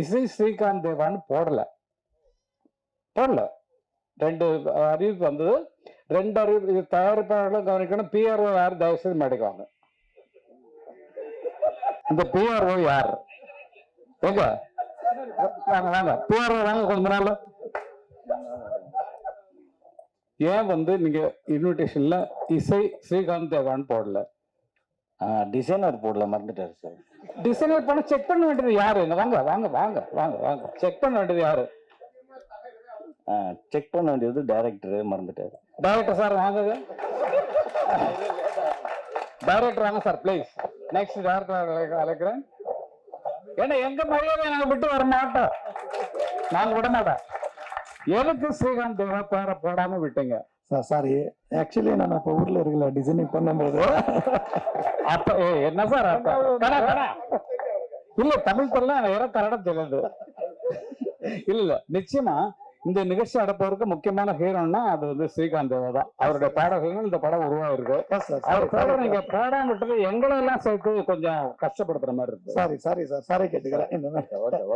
இசை ஸ்ரீகாந்த் தேவான்னு போடல. ரெண்டு அறிவிப்பு வந்தது. ரெண்டு அறிவிப்பு. இது தயாரிப்பாளர்களும் கவனிக்கணும். பிஆர்ஓ யார் தயவு செய்து மாட்டிக்குவாங்க. இந்த பிஆர்ஓ யார்? எங்க வாங்க வாங்க பிஆர்ஓ வாங்க கொஞ்ச நாள். ஏன் நீங்க இன்விடேஷன்ல இசை ஸ்ரீகாந்த் தேவான்னு போடல? டிசைனர் போடல, மறந்துட்டாரு சார். டிசைனர் பண்ண செக் பண்ண வேண்டியது யாரு? வாங்க வாங்க வாங்க வாங்க வாங்க செக் பண்ண வேண்டியது யாரு? செக் பண்ண வேண்டியது டைரக்டர், மறந்துட்டாரு. டைரக்டர் சார் வாங்க. டைரக்டர் வாங்க சார் ப்ளீஸ். நெக்ஸ்ட் டைரக்டர் அழைக்கிறேன். ஏன்னா எங்க மரியாதை நாங்க விட்டு வர மாட்டோம். நாங்க விட மாட்டோம். எதுக்கு ஸ்ரீகாந்த் தேவா பேர போடாம விட்டீங்க? சாரி, ஆக்சுவலி நான் இப்ப ஊர்ல இருக்கல, டிசைனிங் பண்ணும்போது. அப்ப என்ன சார் இல்ல தமிழ் தெரியல, வேற கன்னடம் தெரியாது. இல்ல நிச்சயமா இந்த நிகழ்ச்சி நடப்பவருக்கு முக்கியமான ஹீரோன்னா அது ஸ்ரீகாந்த் தேவா தான். அவருடைய பாடல்கள் இந்த படம் உருவாயிருக்கு. அவர் பேர நீங்க பாடாம விட்டது எங்களை எல்லாம் சேர்த்து கொஞ்சம் கஷ்டப்படுத்துற மாதிரி இருக்கு. சாரி சார், சாரி கேட்டுக்கிறேன்.